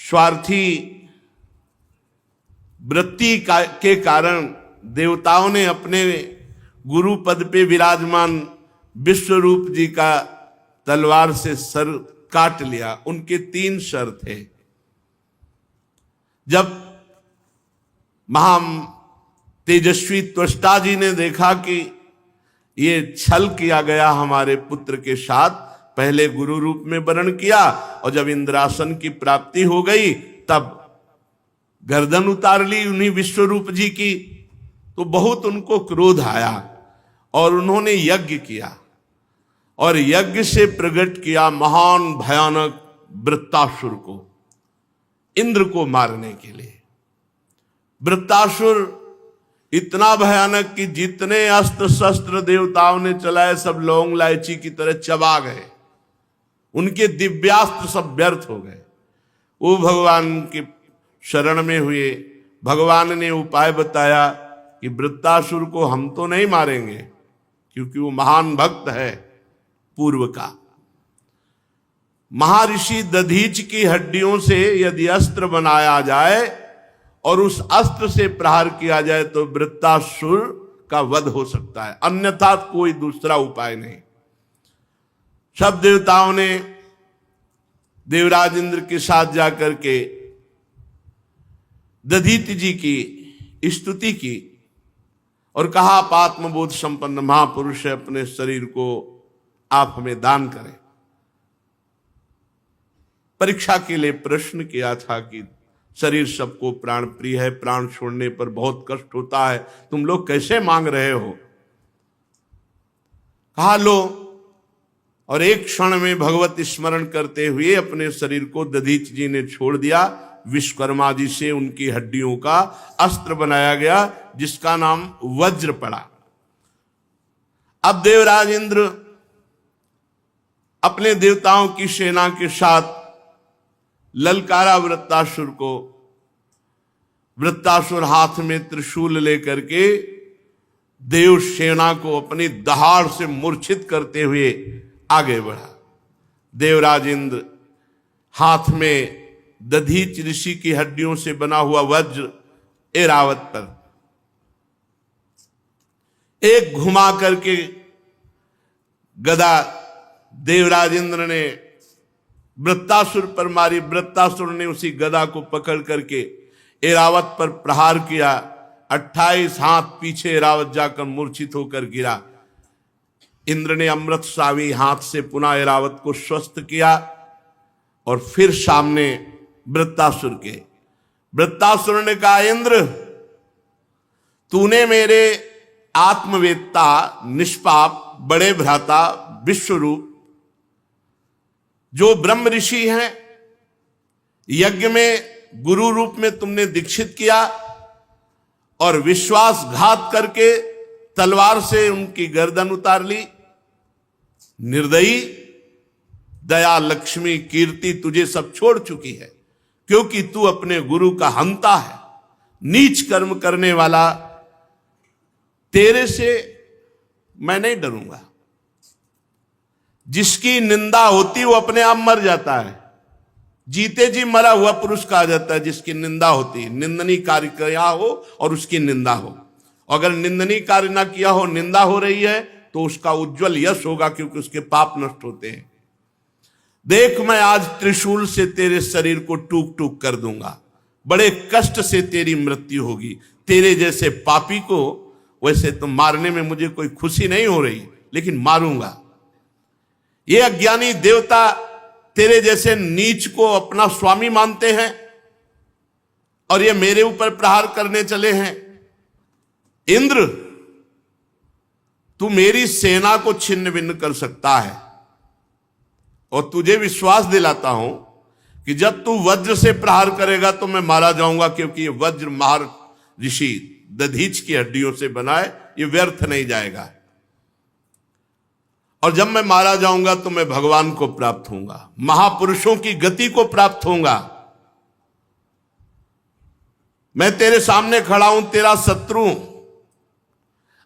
स्वार्थी वृत्ति के कारण देवताओं ने अपने गुरु पद पे विराजमान विश्वरूप जी का तलवार से सर काट लिया। उनके 3 सर थे। जब महा तेजस्वी त्वष्टा जी ने देखा कि ये छल किया गया हमारे पुत्र के साथ, पहले गुरु रूप में वर्ण किया और जब इंद्रासन की प्राप्ति हो गई तब गर्दन उतार ली उन्हीं विश्वरूप जी की, तो बहुत उनको क्रोध आया और उन्होंने यज्ञ किया और यज्ञ से प्रकट किया महान भयानक वृत्तासुर को, इंद्र को मारने के लिए। वृत्तासुर इतना भयानक कि जितने अस्त्र शस्त्र देवताओं ने चलाए सब लौंग इलायची की तरह चबा गए, उनके दिव्यास्त्र सब व्यर्थ हो गए। वो भगवान के शरण में हुए। भगवान ने उपाय बताया कि वृत्तासुर को हम तो नहीं मारेंगे क्योंकि वो महान भक्त है पूर्व का। महर्षि दधीच की हड्डियों से यदि अस्त्र बनाया जाए और उस अस्त्र से प्रहार किया जाए तो वृत्तासुर का वध हो सकता है, अन्यथा कोई दूसरा उपाय नहीं। सब देवताओं ने देवराज इंद्र के साथ जाकर के दधीच जी की स्तुति की और कहा आप आत्मबोध संपन्न महापुरुष है, अपने शरीर को आप हमें दान करें। परीक्षा के लिए प्रश्न किया था कि शरीर सबको प्राण प्रिय है, प्राण छोड़ने पर बहुत कष्ट होता है, तुम लोग कैसे मांग रहे हो? कहा लो, और एक क्षण में भगवत स्मरण करते हुए अपने शरीर को दधीच जी ने छोड़ दिया। विश्वकर्मा जी से उनकी हड्डियों का अस्त्र बनाया गया जिसका नाम वज्र पड़ा। अब देवराज इंद्र अपने देवताओं की सेना के साथ ललकारा वृत्तासुर को। वृत्तासुर हाथ में त्रिशूल लेकर के देव सेना को अपनी दहाड़ से मूर्छित करते हुए आगे बढ़ा। देवराज इंद्र हाथ में दधीच ऋषि की हड्डियों से बना हुआ वज्र ऐरावत पर एक घुमा करके गदा देवराज इंद्र ने वृत्तासुर पर मारी। वृत्तासुर ने उसी गदा को पकड़ करके ऐरावत पर प्रहार किया। 28 हाथ पीछे ऐरावत जाकर मूर्छित होकर गिरा। इंद्र ने अमृत सावी हाथ से पुनः ऐरावत को स्वस्थ किया और फिर सामने वृत्तासुर के। वृत्तासुर ने कहा, इंद्र तूने मेरे आत्मवेत्ता निष्पाप बड़े भ्राता विश्वरूप जो ब्रह्म ऋषि हैं, यज्ञ में गुरु रूप में तुमने दीक्षित किया और विश्वासघात करके तलवार से उनकी गर्दन उतार ली। निर्दयी, दया, लक्ष्मी, कीर्ति तुझे सब छोड़ चुकी है क्योंकि तू अपने गुरु का हंता है, नीच कर्म करने वाला। तेरे से मैं नहीं डरूंगा। जिसकी निंदा होती वो अपने आप मर जाता है। जीते जी मरा हुआ पुरुष कहा जाता है जिसकी निंदा होती, निंदनीय कार्य किया हो और उसकी निंदा हो। अगर निंदनीय कार्य ना किया हो, निंदा हो रही है तो उसका उज्जवल यश होगा क्योंकि उसके पाप नष्ट होते हैं। देख, मैं आज त्रिशूल से तेरे शरीर को टूक टूक कर दूंगा, बड़े कष्ट से तेरी मृत्यु होगी। तेरे जैसे पापी को वैसे तो मारने में मुझे कोई खुशी नहीं हो रही, लेकिन मारूंगा। ये अज्ञानी देवता तेरे जैसे नीच को अपना स्वामी मानते हैं और ये मेरे ऊपर प्रहार करने चले हैं। इंद्र, तू मेरी सेना को छिन्न भिन्न कर सकता है और तुझे विश्वास दिलाता हूं कि जब तू वज्र से प्रहार करेगा तो मैं मारा जाऊंगा, क्योंकि ये वज्र महर्षि ऋषि दधीच की हड्डियों से बना है, ये व्यर्थ नहीं जाएगा। और जब मैं मारा जाऊंगा तो मैं भगवान को प्राप्त होऊंगा, महापुरुषों की गति को प्राप्त होऊंगा। मैं तेरे सामने खड़ा हूं, तेरा शत्रु,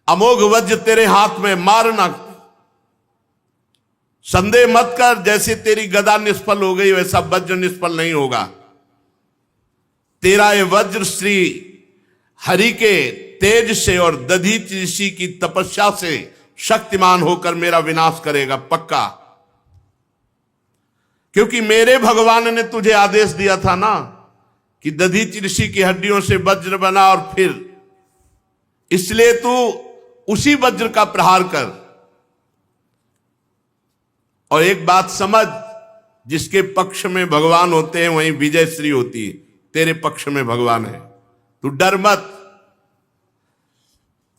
अमोघ वज्र तेरे हाथ में, मारना। संदेह मत कर, जैसे तेरी गदा निष्फल हो गई वैसा वज्र निष्फल नहीं होगा। तेरा ये वज्र श्री हरि के तेज से और दधीच ऋषि की तपस्या से शक्तिमान होकर मेरा विनाश करेगा पक्का। क्योंकि मेरे भगवान ने तुझे आदेश दिया था ना कि दधीच ऋषि की हड्डियों से वज्र बना, और फिर इसलिए तू उसी वज्र का प्रहार कर। और एक बात समझ, जिसके पक्ष में भगवान होते हैं वहीं विजय श्री होती है। तेरे पक्ष में भगवान है, तू डर मत।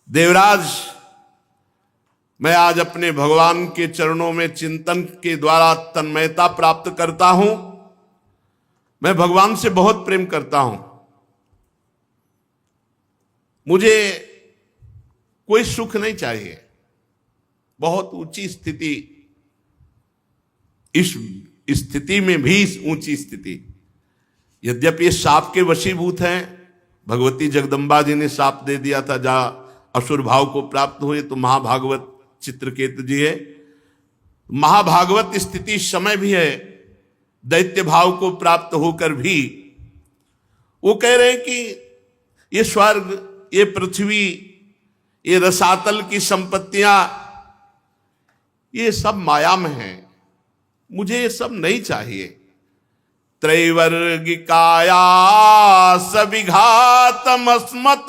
देवराज, मैं आज अपने भगवान के चरणों में चिंतन के द्वारा तन्मयता प्राप्त करता हूं। मैं भगवान से बहुत प्रेम करता हूं। मुझे कोई सुख नहीं चाहिए। बहुत ऊंची स्थिति, इस स्थिति में भी ऊंची स्थिति। यद्यपि ये साप के वशीभूत हैं, भगवती जगदम्बा जी ने साप दे दिया था, जहां असुर भाव को प्राप्त हुए, तो महाभागवत चित्रकेतु जी है। महाभागवत स्थिति समय भी है, दैत्य भाव को प्राप्त होकर भी वो कह रहे हैं कि ये स्वर्ग, ये पृथ्वी, ये रसातल की संपत्तियां, ये सब माया में है, मुझे ये सब नहीं चाहिए। त्रैवर्गिकाया सविघातमस्मत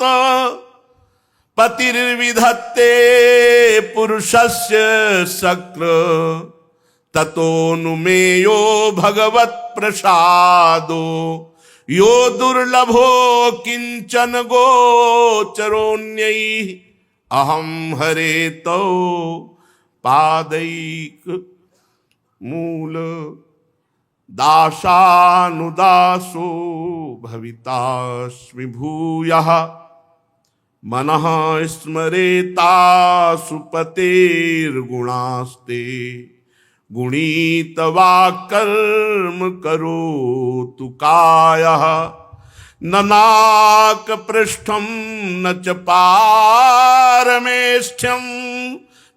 पतिर्विधत्ते पुरुषस्य शक्र ततोनुमेयो भगवत प्रसादो यो दुर्लभो किंचन गोचरोन्यै अहम हरे तो पादैक मूल दासानुदासो भवितास्मि भूयः मनः स्मरेतासु पतेर्गुणास्ते गुणीतवा कर्म करोतु कायः न नाकपृष्ठं न च पारमेष्ठ्यं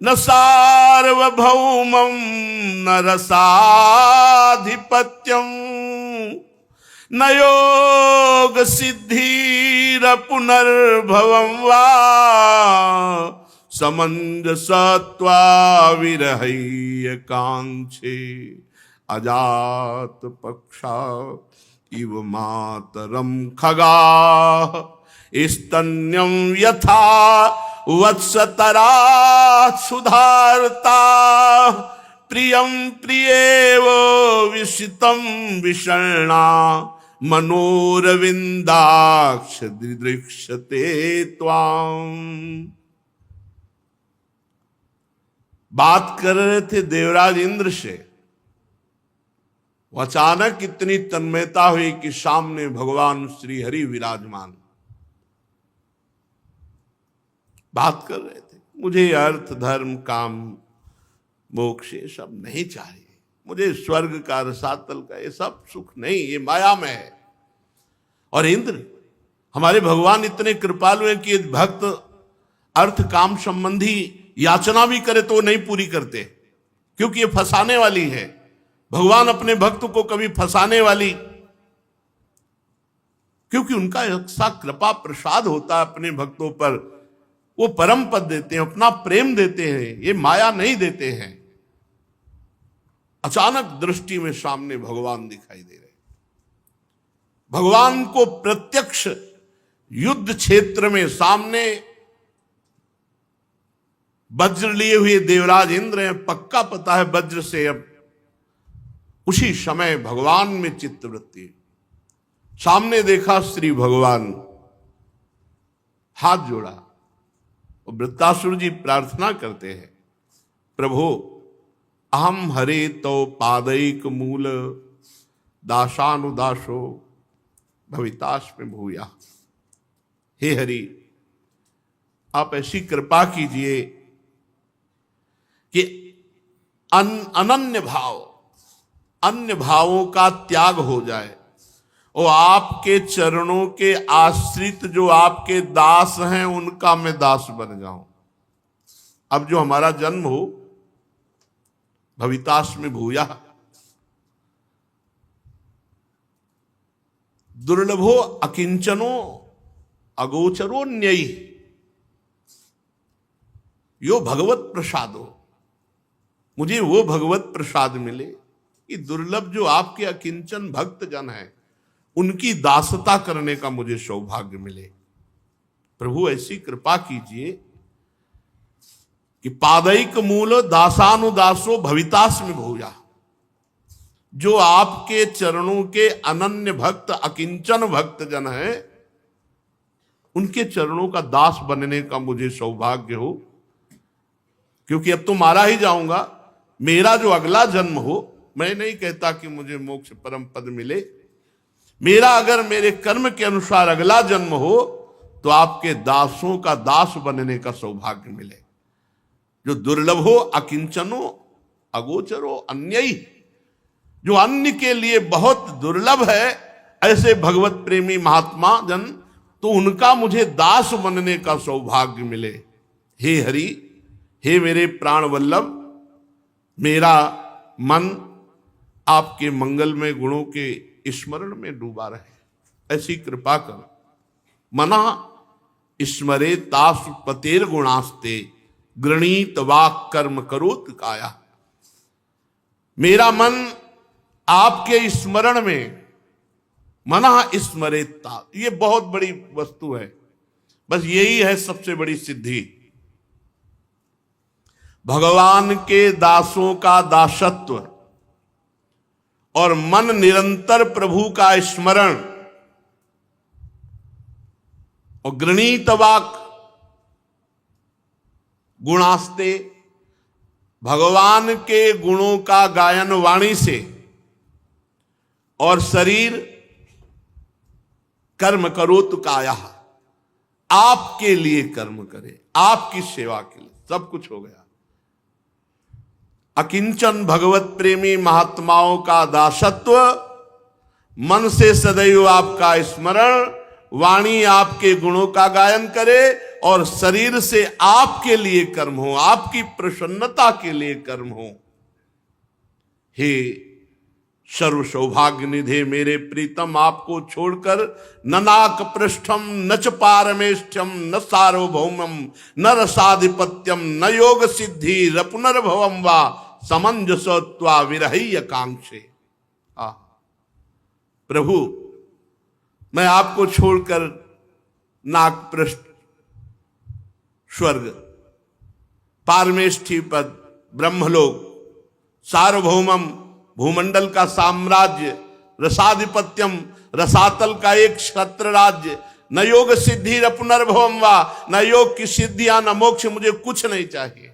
न सार्वभौमं न रसाधिपत्यं न योग सिद्धिर पुनर्भवं वा समंजसत्वा विरहय्य कांक्षे अजात पक्षा इव मातरम खगा स्तन्यं यथा वत्सतरा सुधारता प्रियं प्रियेव विशितं विषण्णा मनोरविंदाक्ष दृदृक्षते त्वां। बात कर रहे थे देवराज इंद्र से, अचानक इतनी तन्मयता हुई कि सामने भगवान श्री हरि विराजमान बात कर रहे थे। मुझे अर्थ धर्म काम मोक्ष ये सब नहीं चाहिए, मुझे स्वर्ग का रसातल का ये सब सुख नहीं, ये माया में है। और इंद्र, हमारे भगवान इतने कृपालु हैं कि भक्त अर्थ काम संबंधी याचना भी करे तो नहीं पूरी करते, क्योंकि ये फंसाने वाली है। भगवान अपने भक्त को कभी फंसाने वाली, क्योंकि उनका ऐसा कृपा प्रसाद होता है अपने भक्तों पर, वो परम पद देते हैं, अपना प्रेम देते हैं, ये माया नहीं देते हैं। अचानक दृष्टि में सामने भगवान दिखाई दे रहे। भगवान को प्रत्यक्ष युद्ध क्षेत्र में सामने वज्र लिए हुए देवराज इंद्र हैं, पक्का पता है वज्र से अब उसी समय भगवान में चित्तवृत्ति। सामने देखा श्री भगवान, हाथ जोड़ा और वृत्तासुर जी प्रार्थना करते हैं, प्रभु अहम हरे तो पादैक मूल दासानुदासो भवितास्मि भूया। हे हरि, आप ऐसी कृपा कीजिए कि अनन्य भाव, अन्य भावों का त्याग हो जाए और आपके चरणों के आश्रित जो आपके दास हैं उनका मैं दास बन जाऊं। अब जो हमारा जन्म हो, भवितास्मि भूया, दुर्लभो अकिंचनो अगोचरो न्ययी यो भगवत प्रसादो। मुझे वो भगवत प्रसाद मिले कि दुर्लभ जो आपके अकिंचन भक्त जन है उनकी दासता करने का मुझे सौभाग्य मिले। प्रभु ऐसी कृपा कीजिए कि पादैक मूल दासानुदासो भवितास्मि भूया। जो आपके चरणों के अनन्य भक्त अकिंचन भक्त जन है उनके चरणों का दास बनने का मुझे सौभाग्य हो, क्योंकि अब तो मारा ही जाऊंगा। मेरा जो अगला जन्म हो, मैं नहीं कहता कि मुझे मोक्ष परम पद मिले, मेरा अगर मेरे कर्म के अनुसार अगला जन्म हो तो आपके दासों का दास बनने का सौभाग्य मिले। जो दुर्लभ हो अकिंचनो अगोचरो अन्यई, जो अन्य के लिए बहुत दुर्लभ है ऐसे भगवत प्रेमी महात्मा जन, तो उनका मुझे दास बनने का सौभाग्य मिले। हे हरि, हे मेरे प्राण वल्लभ, मेरा मन आपके मंगलमय गुणों के स्मरण में डूबा रहे, ऐसी कृपा कर। मना स्मरे तास पतेर गुणास्ते गृणीत वाक कर्म करोत काया। मेरा मन आपके स्मरण में, मना स्मरेता, ये बहुत बड़ी वस्तु है। बस यही है सबसे बड़ी सिद्धि। भगवान के दासों का दासत्व और मन निरंतर प्रभु का स्मरण और गृणीत वाक गुणास्ते, भगवान के गुणों का गायन वाणी से, और शरीर कर्म करो तो काया, आपके लिए कर्म करे, आपकी सेवा के लिए, सब कुछ हो गया। अकिंचन भगवत प्रेमी महात्माओं का दासत्व, मन से सदैव आपका स्मरण, वाणी आपके गुणों का गायन करे और शरीर से आपके लिए कर्म हो, आपकी प्रसन्नता के लिए कर्म हो। हे सर्व सौभाग्य निधे मेरे प्रीतम, आपको छोड़कर न नाक पृष्ठम न च पारमेष्ठ्यम न सार्वभौमम न रसाधिपत्यम न योग सिद्धि र पुनर्भवम वा समंजसत्वा विरहय कांक्षे। प्रभु, मैं आपको छोड़कर नाक पृष्ठ, स्वर्ग, पारमेष्ठी पद, ब्रह्मलोक, सार्वभौमम भूमंडल का साम्राज्य, रसाधिपत्यम रसातल का एक क्षत्र राज्य, न योग सिद्धि र पुनर्भवम वा, न योग की सिद्धियां न मोक्ष, मुझे कुछ नहीं चाहिए,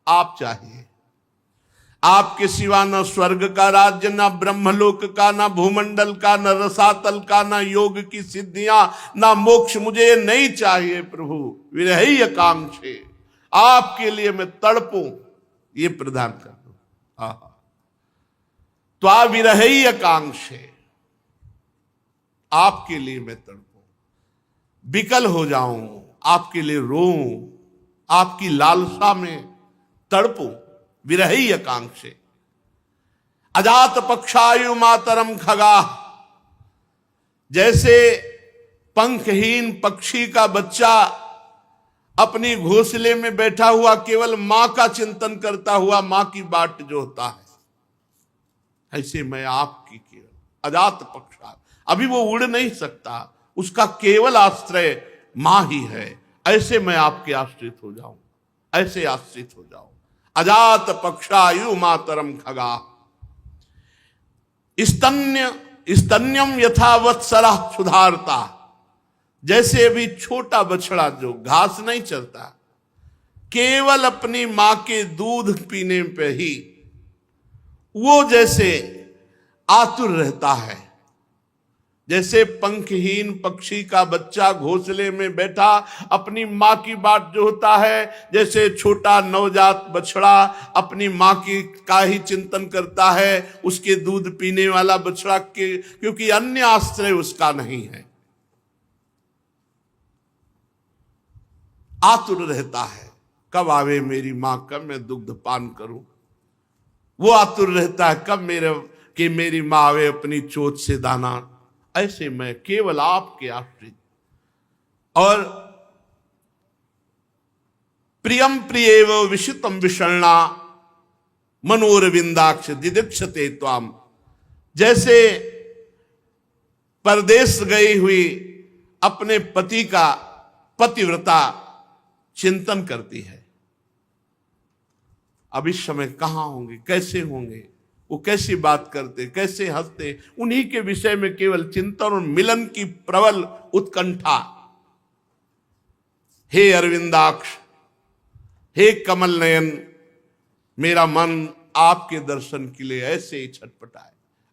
आप चाहिए। आपके सिवा न स्वर्ग का राज्य, न ब्रह्मलोक का, न भूमंडल का, न रसातल का, न योग की सिद्धियां, न मोक्ष, मुझे नहीं चाहिए प्रभु। विरहय कांक्षे, आपके लिए मैं तड़पूं, ये प्रदान कर दो। त्वा विरहय कांक्षे, आपके लिए मैं तड़पूं, विकल हो जाऊं, आपके लिए रोऊं, आपकी लालसा में तड़पूं। विरहय कांक्षे। अजात पक्षायु मातरम खगा, जैसे पंखहीन पक्षी का बच्चा अपनी घोंसले में बैठा हुआ केवल मां का चिंतन करता हुआ मां की बाट जोहता है, ऐसे मैं आपकी केवल अजात पक्षा, अभी वो उड़ नहीं सकता, उसका केवल आश्रय मां ही है, ऐसे मैं आपके आश्रित हो जाऊं, ऐसे आश्रित हो जाऊं। अजात पक्षायु मातरम खगा, स्तन्यम यथावत सरह सुधारता, जैसे अभी छोटा बछड़ा जो घास नहीं चरता, केवल अपनी मां के दूध पीने पे ही वो जैसे आतुर रहता है, जैसे पंखहीन पक्षी का बच्चा घोंसले में बैठा अपनी मां की बाट जोहता है, जैसे छोटा नवजात बछड़ा अपनी मां की का ही चिंतन करता है, उसके दूध पीने वाला बछड़ा के, क्योंकि अन्य आश्रय उसका नहीं है, आतुर रहता है, कब आवे मेरी मां, कब मैं दुग्ध पान करूं। वो आतुर रहता है कब मेरी मां आवे अपनी चोट से दाना ऐसे मैं केवल आपके आश्रित। और प्रियम प्रियेव विशितम विषण्णा मनोरविंदाक्ष दिदीक्षते त्वाम, जैसे परदेश गई हुई अपने पति का पतिव्रता चिंतन करती है, अब इस समय कहां होंगे, कैसे होंगे, वो कैसी बात करते, कैसे हंसते, उन्हीं के विषय में केवल चिंतन और मिलन की प्रबल उत्कंठा। हे अरविंदाक्ष, हे कमल नयन, मेरा मन आपके दर्शन के लिए ऐसे ही छटपटाए,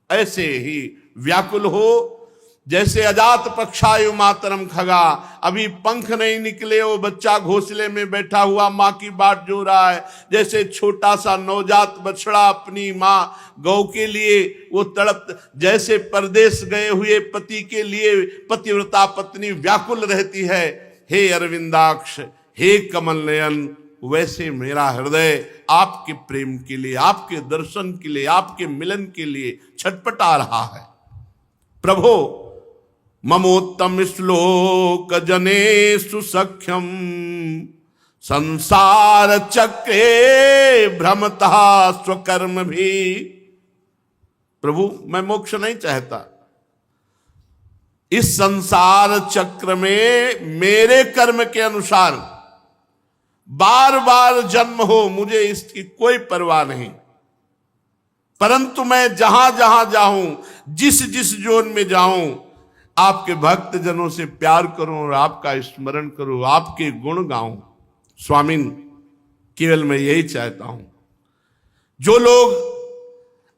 ऐसे ही व्याकुल हो जैसे अजात पक्षायु मातरम खगा, अभी पंख नहीं निकले, वो बच्चा घोंसले में बैठा हुआ माँ की बाट जो रहा है, जैसे छोटा सा नवजात बछड़ा अपनी माँ गौ के लिए वो तड़प, जैसे परदेश गए हुए पति के लिए पतिव्रता पत्नी व्याकुल रहती है, हे अरविंदाक्ष, हे कमल नयन, वैसे मेरा हृदय आपके प्रेम के लिए, आपके दर्शन के लिए, आपके मिलन के लिए छटपटा रहा है। प्रभो ममोत्तम श्लोक जनेषु सख्यम संसार चक्रे भ्रमता स्वकर्म भी। प्रभु मैं मोक्ष नहीं चाहता, इस संसार चक्र में मेरे कर्म के अनुसार बार बार जन्म हो, मुझे इसकी कोई परवाह नहीं, परंतु मैं जहां जहां जाऊं, जिस जिस जोन में जाऊं, आपके भक्त जनों से प्यार करूं और आपका स्मरण करूं, आपके गुण गाऊं। स्वामिन, केवल मैं यही चाहता हूं। जो लोग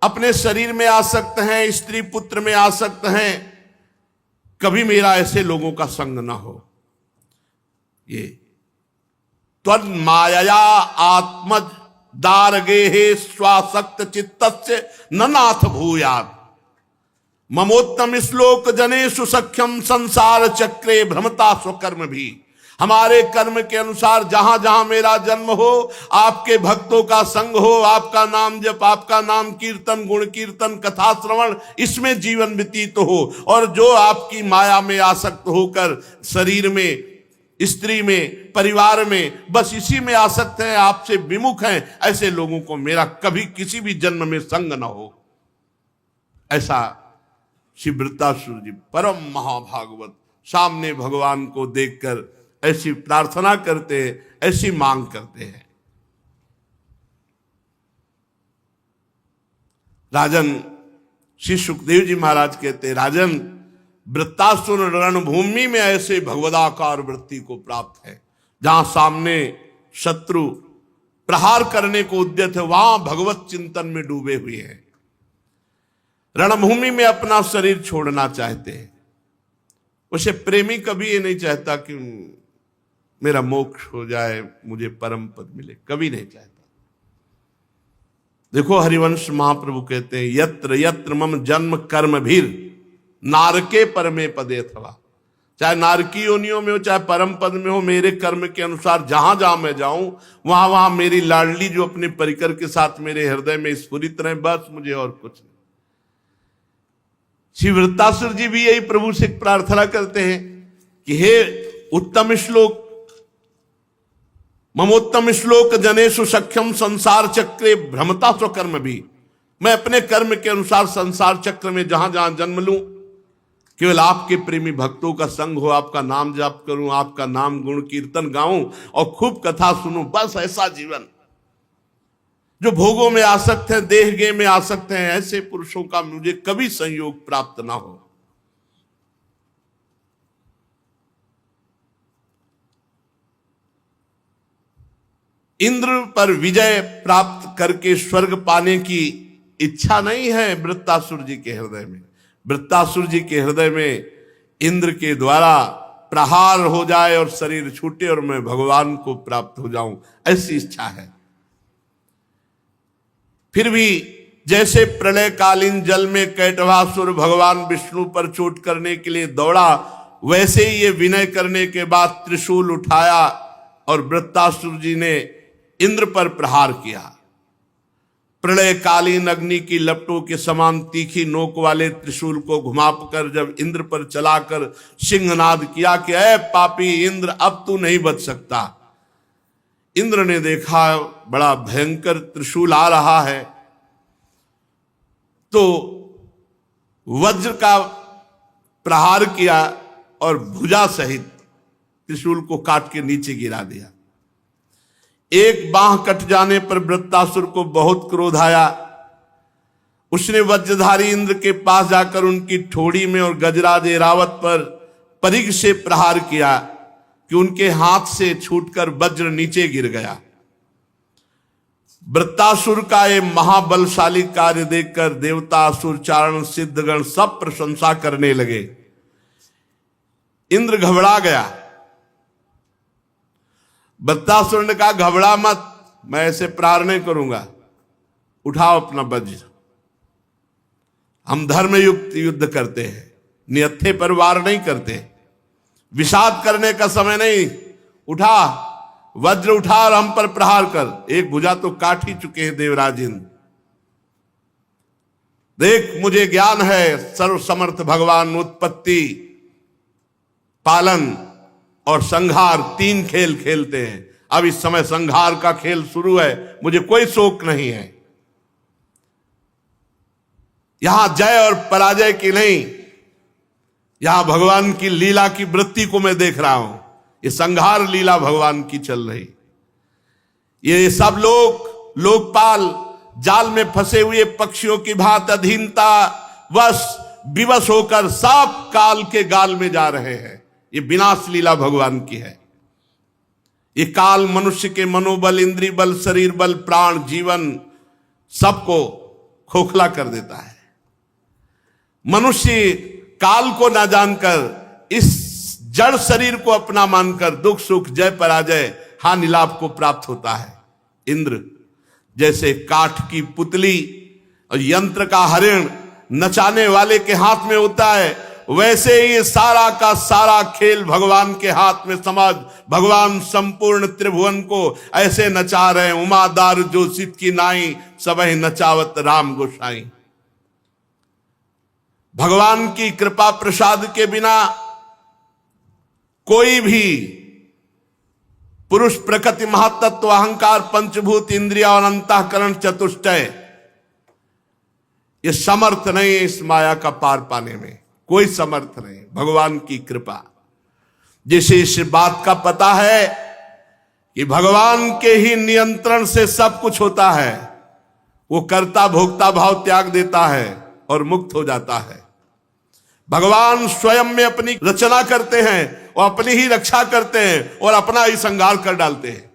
अपने शरीर में आसक्त हैं, स्त्री पुत्र में आसक्त हैं, कभी मेरा ऐसे लोगों का संग ना हो। ये त्वन्मायया आत्मज दारगेहे स्वासक्त चित्तस्य न नाथ भूयात्, ममोत्तम श्लोक जनेषु सख्यम संसार चक्रे भ्रमता स्वकर्म भी। हमारे कर्म के अनुसार जहां जहां मेरा जन्म हो, आपके भक्तों का संग हो, आपका नाम जप, आपका नाम कीर्तन, गुण कीर्तन, कथा श्रवण, इसमें जीवन व्यतीत हो। और जो आपकी माया में आसक्त होकर शरीर में, स्त्री में, परिवार में, बस इसी में आसक्त हैं, आपसे विमुख हैं, ऐसे लोगों को मेरा कभी किसी भी जन्म में संग न हो। ऐसा श्री वृत्तासुर जी परम महाभागवत सामने भगवान को देखकर ऐसी प्रार्थना करते हैं, ऐसी मांग करते हैं। राजन श्री सुखदेव जी महाराज कहते हैं, राजन वृत्तासुर रणभूमि में ऐसे भगवदाकार वृत्ति को प्राप्त है, जहां सामने शत्रु प्रहार करने को उद्यत है, वहां भगवत चिंतन में डूबे हुए हैं, रणभूमि में अपना शरीर छोड़ना चाहते हैं। उसे प्रेमी कभी ये नहीं चाहता कि मेरा मोक्ष हो जाए, मुझे परम पद मिले, कभी नहीं चाहता। देखो हरिवंश महाप्रभु कहते हैं, यत्र यत्र मम जन्म कर्म भीर नारके परमे पदे अथवा, चाहे नारकी योनियों में हो चाहे परम पद में हो, मेरे कर्म के अनुसार जहां जहां मैं जाऊं, वहां वहां मेरी लाडली जो अपने परिकर के साथ मेरे हृदय में स्फुरित रहे, बस मुझे और कुछ नहीं। श्री वृत्तासुर जी भी यही प्रभु से प्रार्थना करते हैं कि हे उत्तम श्लोक, ममोत्तम श्लोक जनेषु सख्यम संसार चक्रे भ्रमता स्वकर्म भी। मैं अपने कर्म के अनुसार संसार चक्र में जहां जहां जन्म लूं, केवल आपके प्रेमी भक्तों का संग हो, आपका नाम जाप करूं, आपका नाम गुण कीर्तन गाऊं और खूब कथा सुनूं, बस ऐसा जीवन। जो भोगों में आसक्त हैं, देह गे में आसक्त हैं, ऐसे पुरुषों का मुझे कभी संयोग प्राप्त ना हो। इंद्र पर विजय प्राप्त करके स्वर्ग पाने की इच्छा नहीं है वृत्तासुर जी के हृदय में। वृत्तासुर जी के हृदय में इंद्र के द्वारा प्रहार हो जाए और शरीर छूटे और मैं भगवान को प्राप्त हो जाऊं, ऐसी इच्छा है। फिर भी जैसे प्रलयकालीन जल में कैटभासुर भगवान विष्णु पर चोट करने के लिए दौड़ा, वैसे ही ये विनय करने के बाद त्रिशूल उठाया और वृत्तासुर जी ने इंद्र पर प्रहार किया। प्रलयकालीन अग्नि की लपटों के समान तीखी नोक वाले त्रिशूल को घुमाकर जब इंद्र पर चलाकर सिंहनाद किया कि ऐ पापी इंद्र, अब तू नहीं बच सकता। इंद्र ने देखा बड़ा भयंकर त्रिशूल आ रहा है, तो वज्र का प्रहार किया और भुजा सहित त्रिशूल को काट के नीचे गिरा दिया। एक बांह कट जाने पर वृत्तासुर को बहुत क्रोध आया। उसने वज्रधारी इंद्र के पास जाकर उनकी ठोड़ी में और गजराज एरावत पर परिघ से प्रहार किया कि उनके हाथ से छूटकर वज्र नीचे गिर गया। वृत्तासुर का ये महाबलशाली कार्य देखकर देवता, असुर, चारण, सिद्धगण सब प्रशंसा करने लगे। इंद्र घबरा गया। वृत्तासुर ने कहा, घबरा मत, मैं ऐसे प्रहार नहीं करूंगा, उठाओ अपना वज्र। हम धर्मयुक्त युद्ध करते हैं, नियत्थे पर वार नहीं करते, विषाद करने का समय नहीं। उठा वज्र, उठा और हम पर प्रहार कर। एक भुजा तो काट ही चुके हैं देवराज इंद्र। देख, मुझे ज्ञान है, सर्वसमर्थ भगवान उत्पत्ति, पालन और संहार तीन खेल खेलते हैं। अब इस समय संहार का खेल शुरू है, मुझे कोई शोक नहीं है। यहां जय और पराजय की नहीं, यहां भगवान की लीला की वृत्ति को मैं देख रहा हूं। ये संहार लीला भगवान की चल रही। ये सब लोग लोकपाल जाल में फंसे हुए पक्षियों की भांति अधीनता वश विवश होकर सब काल के गाल में जा रहे हैं। ये विनाश लीला भगवान की है। ये काल मनुष्य के मनोबल, इंद्रिय बल, शरीर बल, प्राण, जीवन सबको खोखला कर देता है। मनुष्य काल को ना जानकर इस जड़ शरीर को अपना मानकर दुख सुख, जय पराजय, हानि लाभ को प्राप्त होता है। इंद्र जैसे काठ की पुतली और यंत्र का हरिण नचाने वाले के हाथ में होता है, वैसे ही सारा का सारा खेल भगवान के हाथ में समझ। भगवान संपूर्ण त्रिभुवन को ऐसे नचा रहे हैं, उमादार जो सित की नाई, सबहि नचावत राम गोसाई। भगवान की कृपा प्रसाद के बिना कोई भी पुरुष, प्रकृति, महातत्व, अहंकार, पंचभूत, इंद्रिया और अंतःकरण चतुष्टय, ये समर्थ नहीं है इस माया का पार पाने में। कोई समर्थ नहीं, भगवान की कृपा। जिसे इस बात का पता है कि भगवान के ही नियंत्रण से सब कुछ होता है, वो कर्ता भोक्ता भाव त्याग देता है और मुक्त हो जाता है। भगवान स्वयं में अपनी रचना करते हैं और अपनी ही रक्षा करते हैं और अपना ही संहार कर डालते हैं।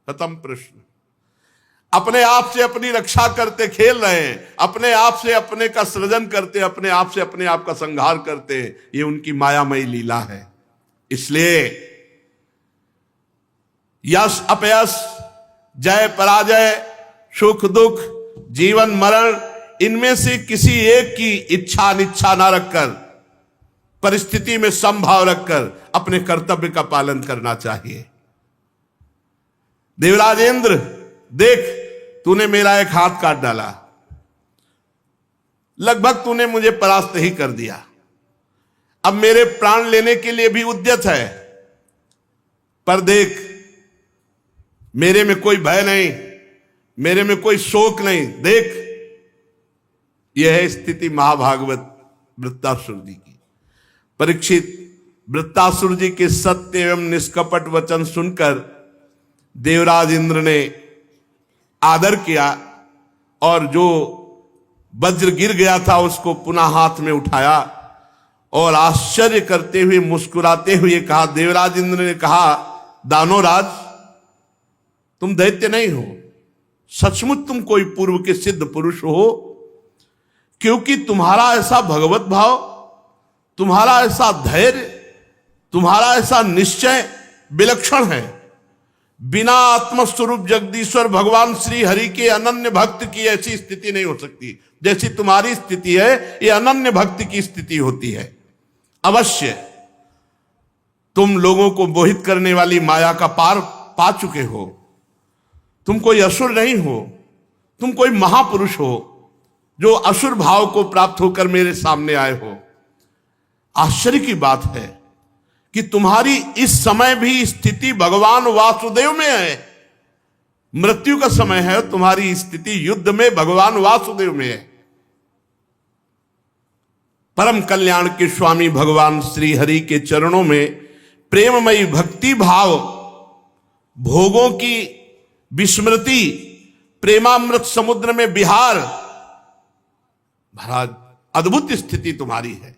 खत्म प्रश्न। अपने आप से अपनी रक्षा करते खेल रहे हैं, अपने आप से अपने का सृजन करते, अपने आप से अपने आप का संहार करते हैं। ये उनकी मायामयी लीला है। इसलिए यश अपयश, जय पराजय, सुख दुख, जीवन मरण, इनमें से किसी एक की इच्छा अनिच्छा ना रखकर, परिस्थिति में संभाव रखकर अपने कर्तव्य का पालन करना चाहिए। देवराज इंद्र, देख, तूने मेरा एक हाथ काट डाला, लगभग तूने मुझे परास्त ही कर दिया। अब मेरे प्राण लेने के लिए भी उद्यत है, पर देख, मेरे में कोई भय नहीं, मेरे में कोई शोक नहीं। देख, यह है स्थिति महाभागवत वृत्तासुर जी की। परीक्षित वृत्तासुर जी के सत्य एवं निष्कपट वचन सुनकर देवराज इंद्र ने आदर किया और जो वज्र गिर गया था उसको पुनः हाथ में उठाया और आश्चर्य करते हुए, मुस्कुराते हुए कहा, देवराज इंद्र ने कहा, दानवराज, तुम दैत्य नहीं हो, सचमुच तुम कोई पूर्व के सिद्ध पुरुष हो, क्योंकि तुम्हारा ऐसा भगवत भाव, तुम्हारा ऐसा धैर्य, तुम्हारा ऐसा निश्चय विलक्षण है। बिना आत्मस्वरूप जगदीश्वर भगवान श्री हरि के अनन्य भक्त की ऐसी स्थिति नहीं हो सकती। जैसी तुम्हारी स्थिति है, ये अनन्य भक्ति की स्थिति होती है। अवश्य तुम लोगों को मोहित करने वाली माया का पार पा चुके हो। तुम कोई असुर नहीं हो, तुम कोई महापुरुष हो जो असुर भाव को प्राप्त होकर मेरे सामने आए हो। आश्चर्य की बात है कि तुम्हारी इस समय भी स्थिति भगवान वासुदेव में है। मृत्यु का समय है, तुम्हारी स्थिति युद्ध में भगवान वासुदेव में है। परम कल्याण के स्वामी भगवान श्री हरि के चरणों में प्रेममयी भक्ति भाव, भोगों की विस्मृति, प्रेमामृत समुद्र में विहार, महाराज अद्भुत स्थिति तुम्हारी है।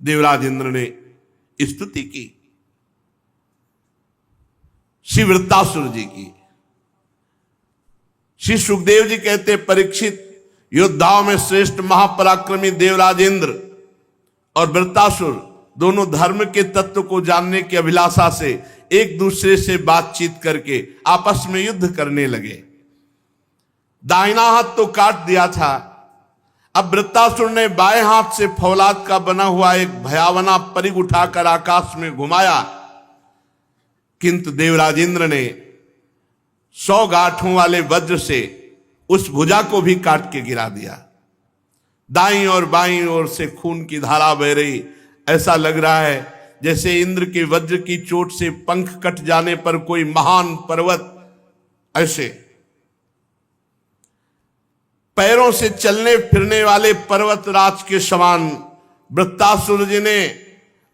देवराज इंद्र ने स्तुति की श्री वृत्तासुर जी की। श्री सुखदेव जी कहते, परीक्षित, योद्धाओं में श्रेष्ठ महापराक्रमी देवराज इंद्र और वृत्तासुर दोनों धर्म के तत्व को जानने की अभिलाषा से एक दूसरे से बातचीत करके आपस में युद्ध करने लगे। दाहिना हाथ तो काट दिया था, अब वृत्तासुर ने बाएं हाथ से फौलाद का बना हुआ एक भयावना परिघ उठाकर आकाश में घुमाया, किंतु देवराज इंद्र ने 100 गांठों वाले वज्र से उस भुजा को भी काट के गिरा दिया। दाईं और बाईं ओर से खून की धारा बह रही। ऐसा लग रहा है जैसे इंद्र के वज्र की चोट से पंख कट जाने पर कोई महान पर्वत ऐसे पैरों से चलने फिरने वाले पर्वतराज के समान वृत्तासुर जी ने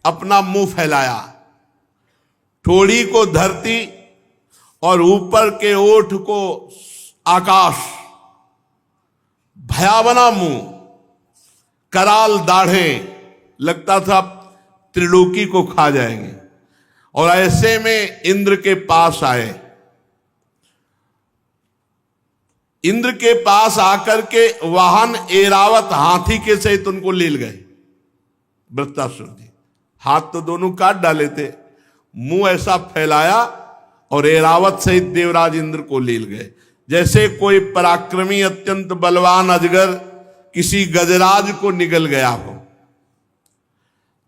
अपना मुंह फैलाया, ठोड़ी को धरती और ऊपर के ओठ को आकाश, भयावना मुंह, कराल दाढ़ें, लगता था त्रिलोकी को खा जाएंगे। और ऐसे में इंद्र के पास आए। इंद्र के पास आकर के वाहन एरावत हाथी के सहित उनको ले गए। वृत्तासुर जी हाथ तो दोनों काट डाले थे, मुंह ऐसा फैलाया और एरावत सहित देवराज इंद्र को ले गए। जैसे कोई पराक्रमी अत्यंत बलवान अजगर किसी गजराज को निगल गया हो।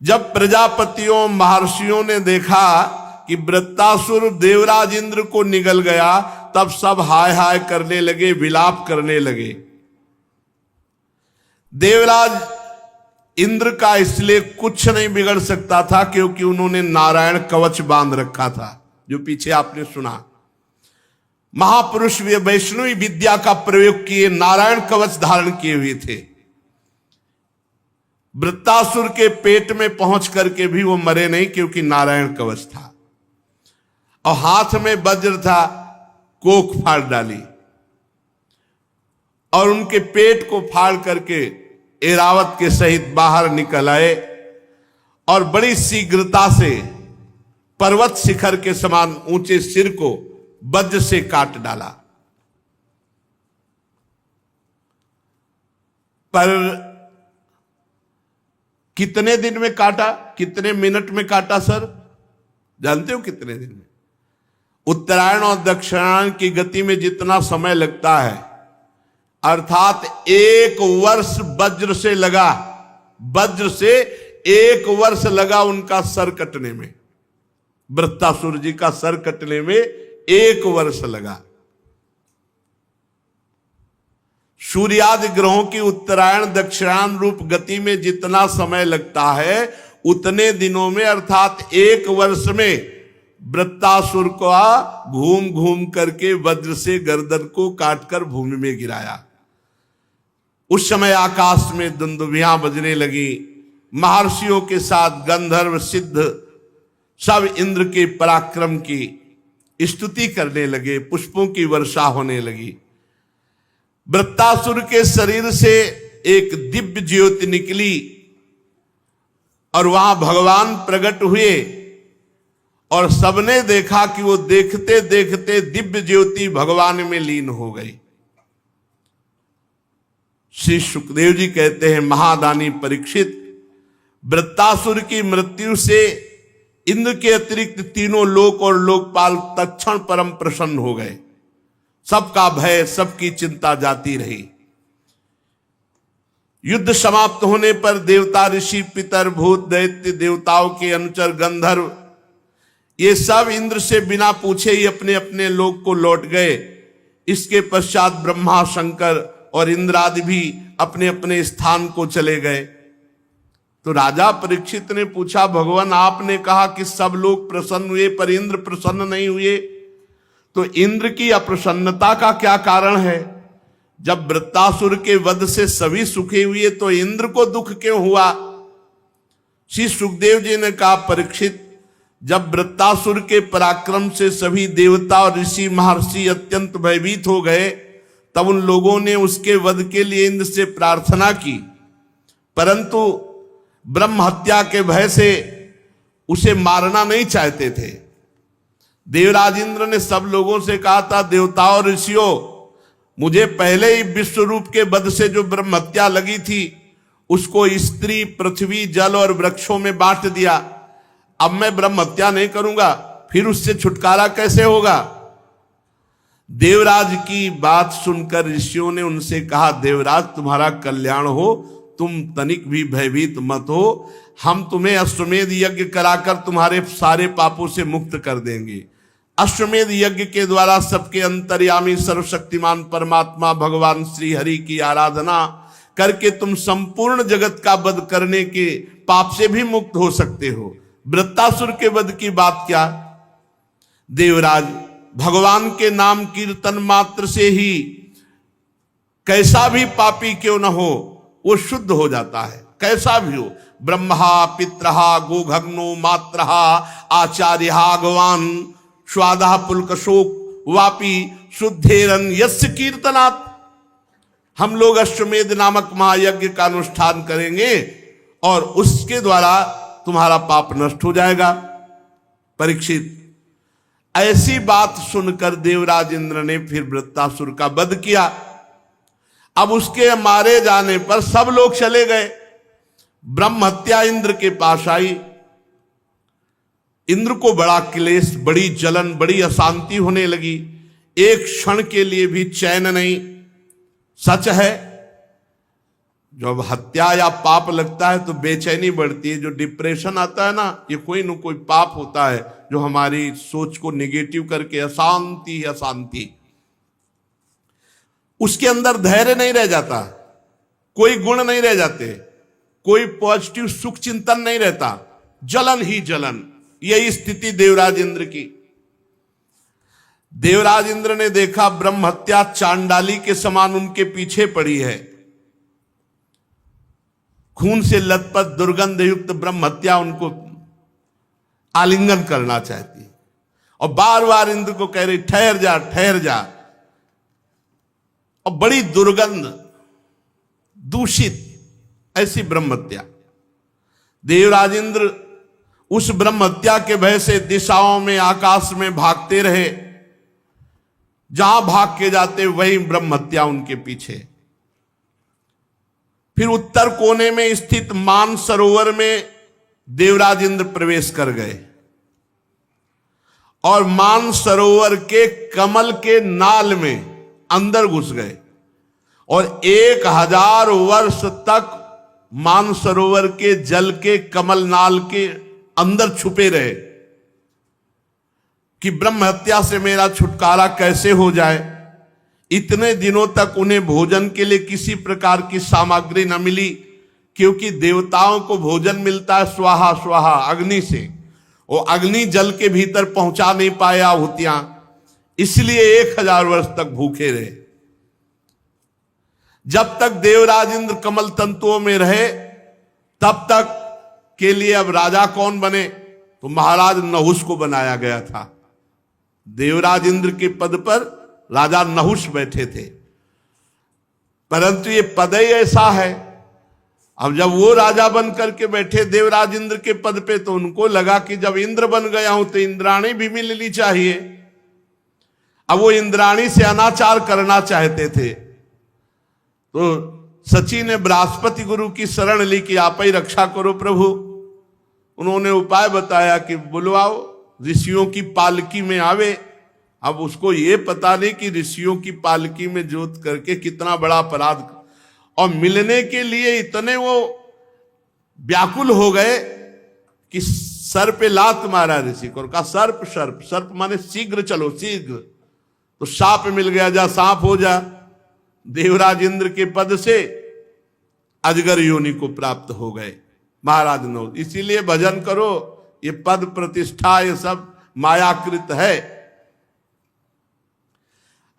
जब प्रजापतियों महर्षियों ने देखा कि वृत्तासुर देवराज इंद्र को निगल गया, तब सब हाय हाय करने लगे, विलाप करने लगे। देवराज इंद्र का इसलिए कुछ नहीं बिगड़ सकता था क्योंकि उन्होंने नारायण कवच बांध रखा था, जो पीछे आपने सुना। महापुरुष वे वैष्णवी विद्या का प्रयोग किए, नारायण कवच धारण किए हुए थे। वृत्तासुर के पेट में पहुंच करके भी वो मरे नहीं क्योंकि नारायण कवच था। और हाथ में वज्र था, कोख फाड़ डाली और उनके पेट को फाड़ करके एरावत के सहित बाहर निकल आए और बड़ी शीघ्रता से पर्वत शिखर के समान ऊंचे सिर को वज्र से काट डाला। पर कितने दिन में काटा, कितने मिनट में काटा सर? जानते हो कितने दिन में? उत्तरायण और दक्षिणायन की गति में जितना समय लगता है, अर्थात 1 वर्ष वज्र से लगा, वज्र से 1 वर्ष लगा उनका सर कटने में। वृत्तासुर जी का सर कटने में 1 वर्ष लगा। सूर्यादि ग्रहों की उत्तरायण दक्षिणायन रूप गति में जितना समय लगता है, उतने दिनों में अर्थात 1 वर्ष में वृत्तासुर को घूम घूम करके वज्र से गर्दन को काटकर भूमि में गिराया। उस समय आकाश में दुंदुभियां बजने लगी। महर्षियों के साथ गंधर्व सिद्ध सब इंद्र के पराक्रम की स्तुति करने लगे, पुष्पों की वर्षा होने लगी। वृत्तासुर के शरीर से एक दिव्य ज्योति निकली और वहां भगवान प्रकट हुए और सबने देखा कि वो देखते देखते दिव्य ज्योति भगवान में लीन हो गई। श्री सुखदेव जी कहते हैं, महादानी परीक्षित, वृत्तासुर की मृत्यु से इंद्र के अतिरिक्त तीनों लोक और लोकपाल तत्क्षण परम प्रसन्न हो गए। सबका भय, सबकी चिंता जाती रही। युद्ध समाप्त होने पर देवता, ऋषि, पितर, भूत, दैत्य, देवताओं के अनुचर, गंधर्व, ये सब इंद्र से बिना पूछे ही अपने अपने लोक को लौट गए। इसके पश्चात ब्रह्मा, शंकर और इंद्र आदि भी अपने अपने स्थान को चले गए। तो राजा परीक्षित ने पूछा, भगवान आपने कहा कि सब लोग प्रसन्न हुए पर इंद्र प्रसन्न नहीं हुए, तो इंद्र की अप्रसन्नता का क्या कारण है? जब वृत्तासुर के वध से सभी सुखी हुए तो इंद्र को दुख क्यों हुआ? श्री सुखदेव जी ने कहा, परीक्षित, जब वृत्तासुर के पराक्रम से सभी देवता और ऋषि महर्षि अत्यंत भयभीत हो गए, तब उन लोगों ने उसके वध के लिए इंद्र से प्रार्थना की, परंतु ब्रह्म हत्या के भय से उसे मारना नहीं चाहते थे। देवराज इंद्र ने सब लोगों से कहा था, देवताओं और ऋषियों, मुझे पहले ही विश्व रूप के वध से जो ब्रह्म हत्या लगी थी उसको स्त्री, पृथ्वी, जल और वृक्षों में बांट दिया। अब मैं ब्रह्म हत्या नहीं करूंगा, फिर उससे छुटकारा कैसे होगा? देवराज की बात सुनकर ऋषियों ने उनसे कहा, देवराज तुम्हारा कल्याण हो, तुम तनिक भी भयभीत मत हो, हम तुम्हें अश्वमेध यज्ञ कराकर तुम्हारे सारे पापों से मुक्त कर देंगे। अश्वमेध यज्ञ के द्वारा सबके अंतर्यामी सर्वशक्तिमान परमात्मा भगवान श्री हरि की आराधना करके तुम संपूर्ण जगत का वध करने के पाप से भी मुक्त हो सकते हो। वृत्तासुर के वध की बात क्या? देवराज, भगवान के नाम कीर्तन मात्र से ही कैसा भी पापी क्यों न हो वो शुद्ध हो जाता है, कैसा भी हो। ब्रह्मा, पित्रहा, गोघग्नो, मात्रहा, आचार्यहा, भगवान स्वादा पुलकशोक वापी शुद्धेरन यस्य कीर्तनात्। हम लोग अश्वमेध नामक महायज्ञ का अनुष्ठान करेंगे और उसके द्वारा तुम्हारा पाप नष्ट हो जाएगा। परीक्षित, ऐसी बात सुनकर देवराज इंद्र ने फिर वृत्तासुर का वध किया। अब उसके मारे जाने पर सब लोग चले गए। ब्रह्म हत्या इंद्र के पास आई। इंद्र को बड़ा क्लेश, बड़ी जलन, बड़ी अशांति होने लगी। एक क्षण के लिए भी चैन नहीं। सच है, जब हत्या या पाप लगता है तो बेचैनी बढ़ती है। जो डिप्रेशन आता है ना, ये कोई न कोई पाप होता है जो हमारी सोच को नेगेटिव करके अशांति अशांति, उसके अंदर धैर्य नहीं रह जाता, कोई गुण नहीं रह जाते, कोई पॉजिटिव सुख चिंतन नहीं रहता, जलन ही जलन। यही स्थिति देवराज इंद्र की। देवराज इंद्र ने देखा ब्रह्म हत्या चांडाली के समान उनके पीछे पड़ी है। खून से लथपथ दुर्गंध युक्त ब्रह्म हत्या उनको आलिंगन करना चाहती और बार बार इंद्र को कह रही, ठहर जा ठहर जा। और बड़ी दुर्गंध, दूषित ऐसी ब्रह्म हत्या। देवराज इंद्र उस ब्रह्म हत्या के भय से दिशाओं में, आकाश में भागते रहे। जहां भाग के जाते वहीं ब्रह्म हत्या उनके पीछे। फिर उत्तर कोने में स्थित मान सरोवर में देवराज इंद्र प्रवेश कर गए और मान सरोवर के कमल के नाल में अंदर घुस गए और 1000 वर्ष तक मान सरोवर के जल के कमल नाल के अंदर छुपे रहे कि ब्रह्म हत्या से मेरा छुटकारा कैसे हो जाए। इतने दिनों तक उन्हें भोजन के लिए किसी प्रकार की सामग्री न मिली, क्योंकि देवताओं को भोजन मिलता है स्वाहा स्वाहा, अग्नि से। वो अग्नि जल के भीतर पहुंचा नहीं पाया आहुतियां, इसलिए 1000 वर्ष तक भूखे रहे। जब तक देवराज इंद्र कमल तंतुओं में रहे तब तक के लिए अब राजा कौन बने? तो महाराज नहुष को बनाया गया था। देवराज इंद्र के पद पर राजा नहुष बैठे थे, परंतु ये पद ही ऐसा है। अब जब वो राजा बन करके बैठे देवराज इंद्र के पद पे, तो उनको लगा कि जब इंद्र बन गया हूं तो इंद्राणी भी मिलनी चाहिए। अब वो इंद्राणी से अनाचार करना चाहते थे, तो सची ने बृहस्पति गुरु की शरण ली कि आप ही रक्षा करो प्रभु। उन्होंने उपाय बताया कि बुलवाओ, ऋषियों की पालकी में आवे। अब उसको ये पता नहीं कि ऋषियों की पालकी में जोत करके कितना बड़ा अपराध, और मिलने के लिए इतने वो व्याकुल हो गए कि सर पे लात मारा ऋषि को, कहा सर्प सर्प सर्प माने शीघ्र चलो शीघ्र। तो शाप मिल गया, जा सांप हो जा। देवराज इंद्र के पद से अजगर योनि को प्राप्त हो गए महाराज नौ। इसीलिए भजन करो, ये पद प्रतिष्ठा ये सब मायाकृत है।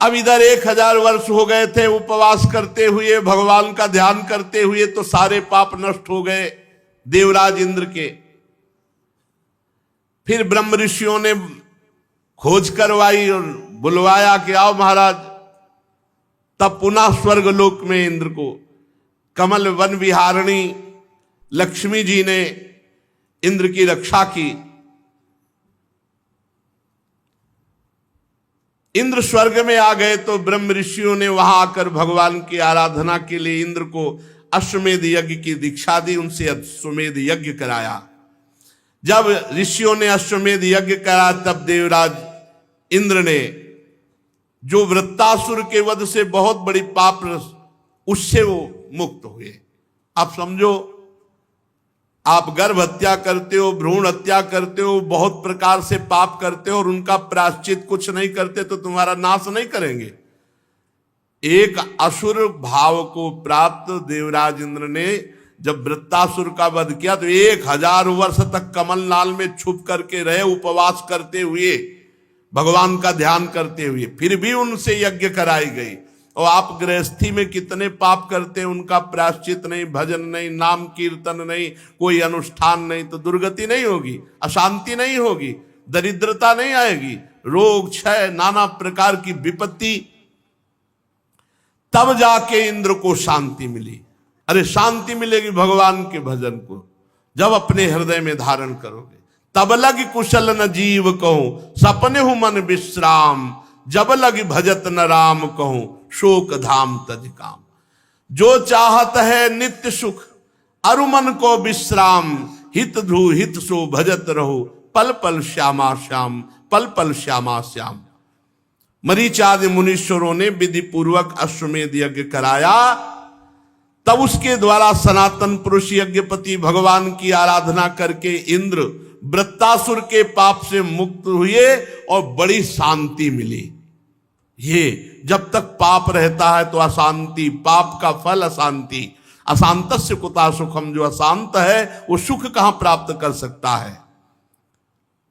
अब इधर 1000 वर्ष हो गए थे उपवास करते हुए, भगवान का ध्यान करते हुए, तो सारे पाप नष्ट हो गए देवराज इंद्र के। फिर ब्रह्म ऋषियों ने खोज करवाई और बुलवाया कि आओ महाराज। तब पुनः स्वर्गलोक में इंद्र को कमल वन विहारिणी लक्ष्मी जी ने इंद्र की रक्षा की। इंद्र स्वर्ग में आ गए तो ब्रह्म ऋषियों ने वहां आकर भगवान की आराधना के लिए इंद्र को अश्वमेध यज्ञ की दीक्षा दी, उनसे अश्वमेध यज्ञ कराया। जब ऋषियों ने अश्वमेध यज्ञ करा तब देवराज इंद्र ने, जो वृत्तासुर के वध से बहुत बड़ी पाप, उससे वो मुक्त हुए। आप समझो, आप गर्भ हत्या करते हो, भ्रूण हत्या करते हो, बहुत प्रकार से पाप करते हो और उनका प्रायश्चित कुछ नहीं करते तो तुम्हारा नाश नहीं करेंगे। एक असुर भाव को प्राप्त देवराज इंद्र ने जब वृत्तासुर का वध किया तो 1000 वर्ष तक कमल नाल में छुप करके रहे, उपवास करते हुए, भगवान का ध्यान करते हुए, फिर भी उनसे यज्ञ कराई गई। और आप गृहस्थी में कितने पाप करते हैं, उनका प्रायश्चित नहीं, भजन नहीं, नाम कीर्तन नहीं, कोई अनुष्ठान नहीं, तो दुर्गति नहीं होगी, अशांति नहीं होगी, दरिद्रता नहीं आएगी, रोग क्षय नाना प्रकार की विपत्ति। तब जाके इंद्र को शांति मिली। अरे शांति मिलेगी भगवान के भजन को जब अपने हृदय में धारण करोगे। तब लग कुशल न जीव कहूं, सपने हूं मन विश्राम, जब लग भजत न राम कहूं, शोक धाम तज काम। जो चाहत है नित्य सुख, अरु मन को विश्राम, हित ध्रुव हित सो भजत रहो, पल पल श्यामा श्याम, पल पल श्यामा श्याम। मरीचादि मुनीश्वरों ने विधि पूर्वक अश्वमेध यज्ञ कराया। तब उसके द्वारा सनातन पुरुष यज्ञपति भगवान की आराधना करके इंद्र वृत्तासुर के पाप से मुक्त हुए और बड़ी शांति मिली। ये जब तक पाप रहता है तो अशांति, पाप का फल अशांति। अशांतस्य कुतः सुखम, जो अशांत है वो सुख कहां प्राप्त कर सकता है।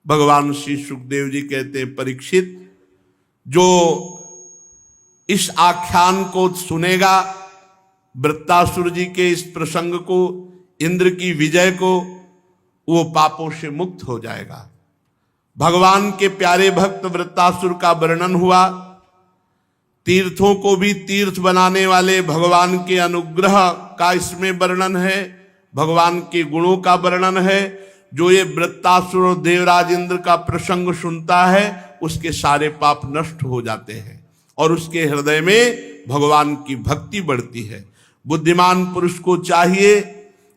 भगवान श्री सुखदेव जी कहते हैं, परीक्षित, जो इस आख्यान को सुनेगा, वृत्तासुर जी के इस प्रसंग को, इंद्र की विजय को, वो पापों से मुक्त हो जाएगा। भगवान के प्यारे भक्त वृत्तासुर का वर्णन हुआ। तीर्थों को भी तीर्थ बनाने वाले भगवान के अनुग्रह का इसमें वर्णन है, भगवान के गुणों का वर्णन है। जो ये वृत्तासुर और देवराज इंद्र का प्रसंग सुनता है उसके सारे पाप नष्ट हो जाते हैं और उसके हृदय में भगवान की भक्ति बढ़ती है। बुद्धिमान पुरुष को चाहिए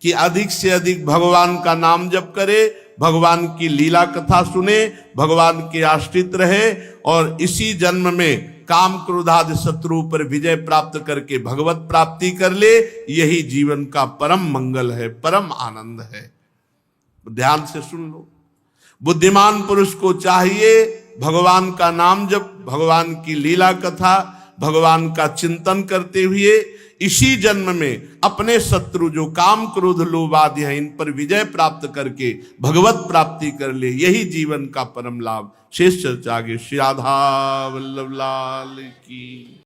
कि अधिक से अधिक भगवान का नाम जप करे, भगवान की लीला कथा सुने, भगवान के आश्रित रहे और इसी जन्म में काम क्रोधादि शत्रु पर विजय प्राप्त करके भगवत प्राप्ति कर ले। यही जीवन का परम मंगल है, परम आनंद है। ध्यान से सुन लो। बुद्धिमान पुरुष को चाहिए भगवान का नाम जप, भगवान की लीला कथा, भगवान का चिंतन करते हुए इसी जन्म में अपने शत्रु जो काम क्रोध लोभ आदि हैं इन पर विजय प्राप्त करके भगवत प्राप्ति कर ले। यही जीवन का परम लाभ। शेष चर्चा आगे। श्री राधा वल्लभ लाल की।